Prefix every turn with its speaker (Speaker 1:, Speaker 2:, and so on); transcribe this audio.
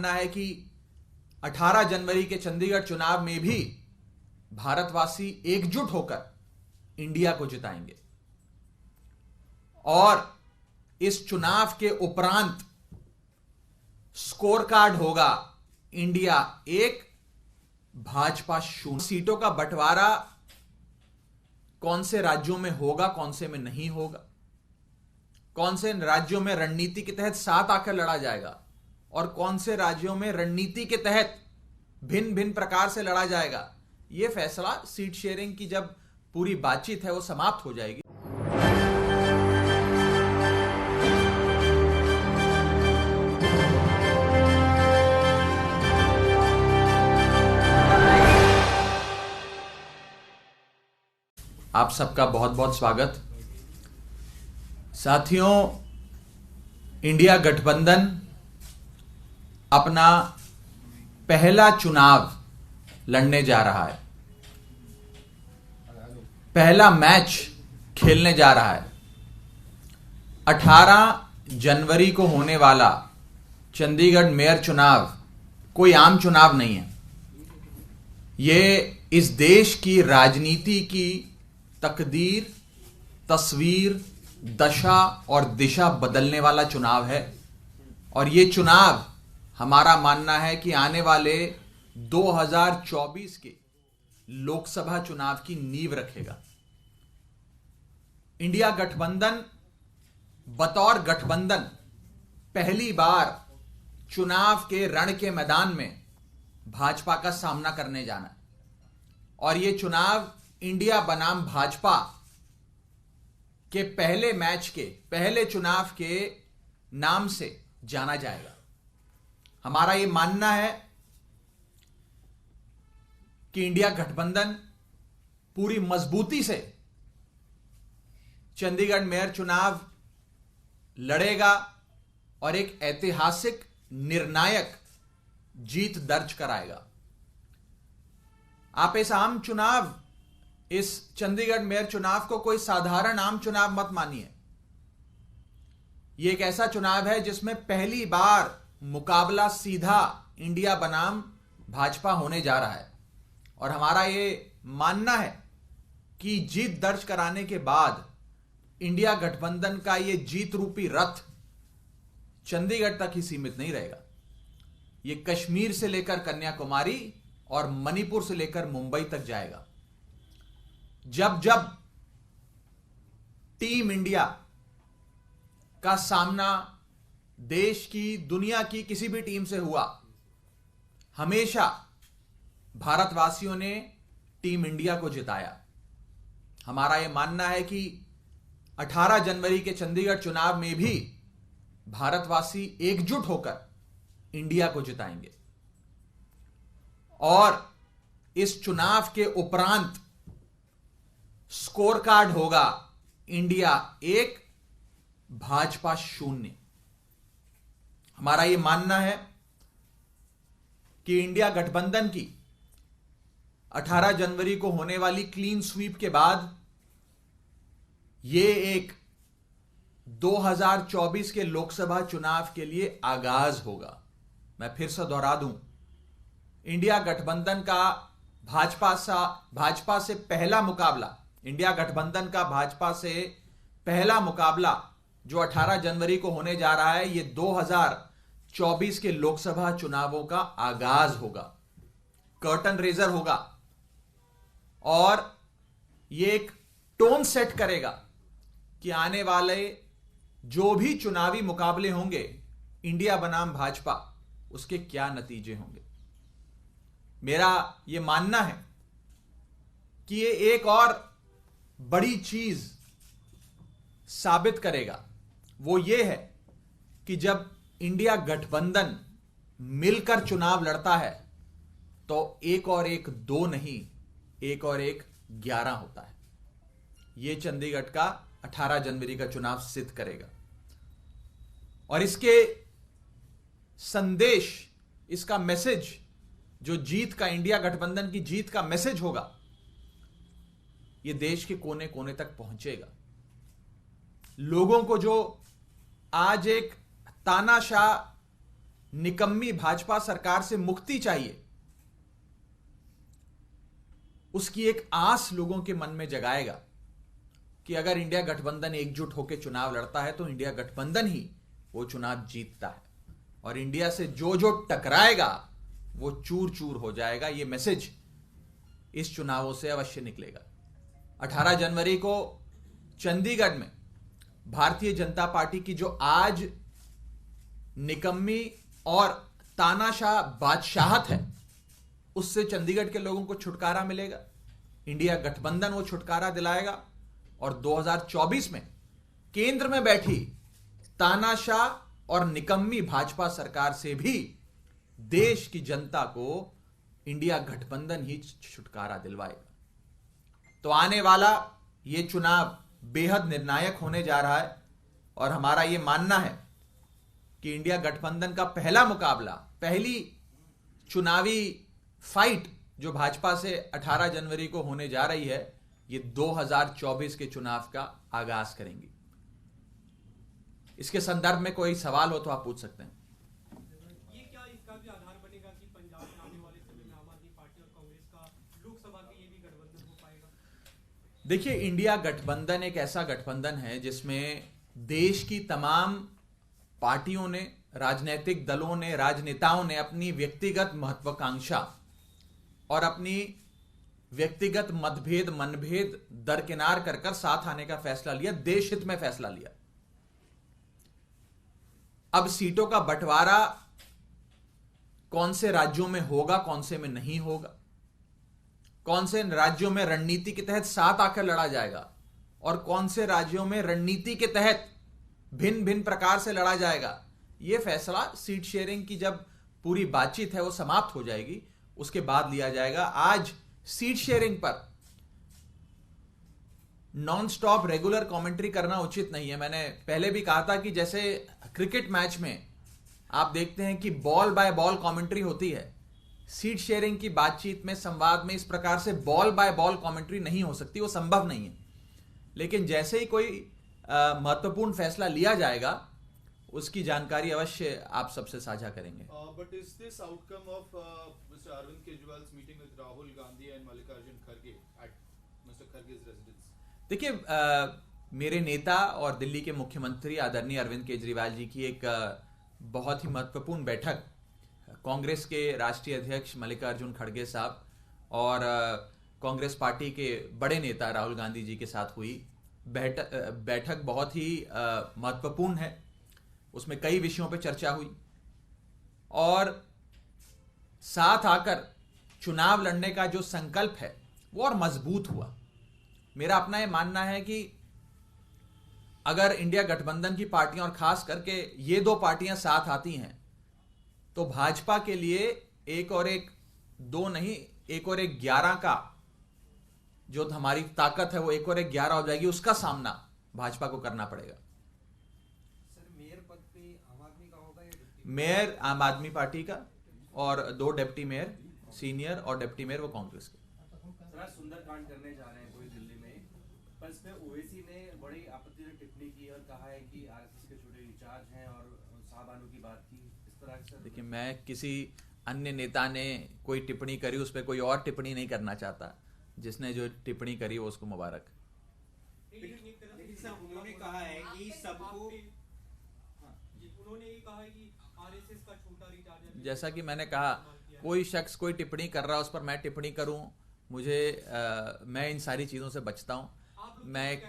Speaker 1: मानना है कि 18 जनवरी के चंडीगढ़ चुनाव में भी भारतवासी एकजुट होकर इंडिया को जिताएंगे और इस चुनाव के उपरांत स्कोर कार्ड होगा इंडिया 1 भाजपा 0। सीटों का बंटवारा कौन से राज्यों में होगा, कौन से में नहीं होगा, कौन से राज्यों में रणनीति के तहत साथ आकर लड़ा जाएगा और कौन से राज्यों में रणनीति के तहत भिन्न भिन्न प्रकार से लड़ा जाएगा, यह फैसला सीट शेयरिंग की जब पूरी बातचीत है वो समाप्त हो जाएगी। आप सबका बहुत बहुत स्वागत। साथियों, इंडिया गठबंधन अपना पहला चुनाव लड़ने जा रहा है, पहला मैच खेलने जा रहा है। 18 जनवरी को होने वाला चंडीगढ़ मेयर चुनाव कोई आम चुनाव नहीं है। यह इस देश की राजनीति की तकदीर, तस्वीर, दशा और दिशा बदलने वाला चुनाव है और यह चुनाव हमारा मानना है कि आने वाले 2024 के लोकसभा चुनाव की नींव रखेगा। इंडिया गठबंधन बतौर गठबंधन पहली बार चुनाव के रण के मैदान में भाजपा का सामना करने जाना है और यह चुनाव इंडिया बनाम भाजपा के पहले मैच के पहले चुनाव के नाम से जाना जाएगा। हमारा यह मानना है कि इंडिया गठबंधन पूरी मजबूती से चंडीगढ़ मेयर चुनाव लड़ेगा और एक ऐतिहासिक निर्णायक जीत दर्ज कराएगा। आप इस चंडीगढ़ मेयर चुनाव को कोई साधारण आम चुनाव मत मानिए। यह एक ऐसा चुनाव है जिसमें पहली बार मुकाबला सीधा इंडिया बनाम भाजपा होने जा रहा है और हमारा यह मानना है कि जीत दर्ज कराने के बाद इंडिया गठबंधन का यह जीत रूपी रथ चंडीगढ़ तक ही सीमित नहीं रहेगा। यह कश्मीर से लेकर कन्याकुमारी और मणिपुर से लेकर मुंबई तक जाएगा। जब जब टीम इंडिया का सामना देश की, दुनिया की किसी भी टीम से हुआ, हमेशा भारतवासियों ने टीम इंडिया को जिताया। हमारा यह मानना है कि 18 जनवरी के चंडीगढ़ चुनाव में भी भारतवासी एकजुट होकर इंडिया को जिताएंगे और इस चुनाव के उपरांत स्कोर कार्ड होगा इंडिया 1 भाजपा 0। हमारा यह मानना है कि इंडिया गठबंधन की 18 जनवरी को होने वाली क्लीन स्वीप के बाद यह एक 2024 के लोकसभा चुनाव के लिए आगाज होगा। मैं फिर से दोहरा दूं, इंडिया गठबंधन का भाजपा से पहला मुकाबला, इंडिया गठबंधन का भाजपा से पहला मुकाबला जो 18 जनवरी को होने जा रहा है, यह 2024 के लोकसभा चुनावों का आगाज होगा, कर्टन रेजर होगा और यह एक टोन सेट करेगा कि आने वाले जो भी चुनावी मुकाबले होंगे इंडिया बनाम भाजपा, उसके क्या नतीजे होंगे। मेरा यह मानना है कि यह एक और बड़ी चीज साबित करेगा, वो ये है कि जब इंडिया गठबंधन मिलकर चुनाव लड़ता है तो 1 और 1 2 नहीं, 1 और 1 11 होता है। यह चंडीगढ़ का 18 जनवरी का चुनाव सिद्ध करेगा और इसके संदेश, इसका मैसेज, जो जीत का, इंडिया गठबंधन की जीत का मैसेज होगा, यह देश के कोने कोने तक पहुंचेगा। लोगों को जो आज एक तानाशाह निकम्मी भाजपा सरकार से मुक्ति चाहिए, उसकी एक आस लोगों के मन में जगाएगा कि अगर इंडिया गठबंधन एकजुट होकर चुनाव लड़ता है तो इंडिया गठबंधन ही वो चुनाव जीतता है और इंडिया से जो जो टकराएगा वो चूर चूर हो जाएगा। ये मैसेज इस चुनावों से अवश्य निकलेगा। 18 जनवरी को चंडीगढ़ में भारतीय जनता पार्टी की जो आज निकम्मी और तानाशाह बादशाहत है, उससे चंडीगढ़ के लोगों को छुटकारा मिलेगा। इंडिया गठबंधन वो छुटकारा दिलाएगा और 2024 में केंद्र में बैठी तानाशाह और निकम्मी भाजपा सरकार से भी देश की जनता को इंडिया गठबंधन ही छुटकारा दिलवाएगा। तो आने वाला ये चुनाव बेहद निर्णायक होने जा रहा है और हमारा ये मानना है कि इंडिया गठबंधन का पहला मुकाबला, पहली चुनावी फाइट जो भाजपा से 18 जनवरी को होने जा रही है, ये 2024 के चुनाव का आगाज करेंगी। इसके संदर्भ में कोई सवाल हो तो आप पूछ सकते हैं।
Speaker 2: ये क्या इसका भी आधार बनेगा कि पंजाब में आने वाले समय में आम आदमी पार्टी और कांग्रेस का लोकसभा के लिए भी गठबंधन हो पाएगा?
Speaker 1: देखिए, इंडिया गठबंधन एक ऐसा गठबंधन है जिसमें देश की तमाम पार्टियों ने, राजनीतिक दलों ने, राजनेताओं ने अपनी व्यक्तिगत महत्वाकांक्षा और अपनी व्यक्तिगत मतभेद, मनभेद दरकिनार कर कर साथ आने का फैसला लिया, देश हित में फैसला लिया। अब सीटों का बंटवारा कौन से राज्यों में होगा, कौन से में नहीं होगा, कौन से राज्यों में रणनीति के तहत साथ आकर लड़ा जाएगा और कौन से राज्यों में रणनीति के तहत भिन्न भिन्न प्रकार से लड़ा जाएगा, यह फैसला सीट शेयरिंग की जब पूरी बातचीत है वो समाप्त हो जाएगी उसके बाद लिया जाएगा। आज सीट शेयरिंग पर नॉन स्टॉप रेगुलर कमेंट्री करना उचित नहीं है। मैंने पहले भी कहा था कि जैसे क्रिकेट मैच में आप देखते हैं कि बॉल बाय बॉल कमेंट्री होती है, सीट शेयरिंग की बातचीत में, संवाद में इस प्रकार से बॉल बाय बॉल कमेंट्री नहीं हो सकती, वो संभव नहीं है। लेकिन जैसे ही कोई महत्वपूर्ण फैसला लिया जाएगा उसकी जानकारी अवश्य आप सबसे साझा करेंगे।
Speaker 3: But is this outcome of Mr. Arvind Kejriwal's meeting with Rahul Gandhi and Mallikarjun Kharge at Mr. Kharge's residence?
Speaker 1: देखिए, मेरे नेता और दिल्ली के मुख्यमंत्री आदरणीय अरविंद केजरीवाल जी की एक बहुत ही महत्वपूर्ण बैठक कांग्रेस के राष्ट्रीय अध्यक्ष मल्लिकार्जुन खड़गे साहब और कांग्रेस पार्टी के बड़े नेता राहुल गांधी जी के साथ हुई। बैठक बहुत ही महत्वपूर्ण है, उसमें कई विषयों पर चर्चा हुई और साथ आकर चुनाव लड़ने का जो संकल्प है वो और मजबूत हुआ। मेरा अपना ये मानना है कि अगर इंडिया गठबंधन की पार्टियां और खास करके ये दो पार्टियां साथ आती हैं तो भाजपा के लिए 1 और 1 2 नहीं, 1 और 1 11 का जो हमारी ताकत है वो 1 और 1 11 हो जाएगी। उसका सामना भाजपा को करना पड़ेगा।
Speaker 2: सर, मेयर पद पे आम आदमी का होगा या डिप्टी?
Speaker 1: मेयर आम आदमी पार्टी का और 2 डिप्टी मेयर, सीनियर और डिप्टी मेयर वो कांग्रेस के।
Speaker 4: सर, सुंदरकांड करने जा रहे हैं कोई दिल्ली में, पर इसमें ओवैसी ने बड़ी आपत्तिजनक टिप्पणी की और कहा है कि आरएसएस के छोटे इंचार्ज हैं और साहबानों की बात की। इस तरह से
Speaker 1: देखिए, मैं किसी अन्य नेता ने कोई टिप्पणी करी उस पर कोई और टिप्पणी नहीं करना चाहता। जिसने जो टिप्पणी करी वो उसको मुबारक।
Speaker 2: लेकिन सर, उन्होंने कहा है कि सबको, उन्होंने ये कहा है कि आरएसएस का छोटा रिचार्ज,
Speaker 1: जैसा कि मैंने कहा, कोई शख्स कोई टिप्पणी कर रहा है उस पर मैं टिप्पणी करूं, मैं इन सारी चीजों से बचता हूं। मैं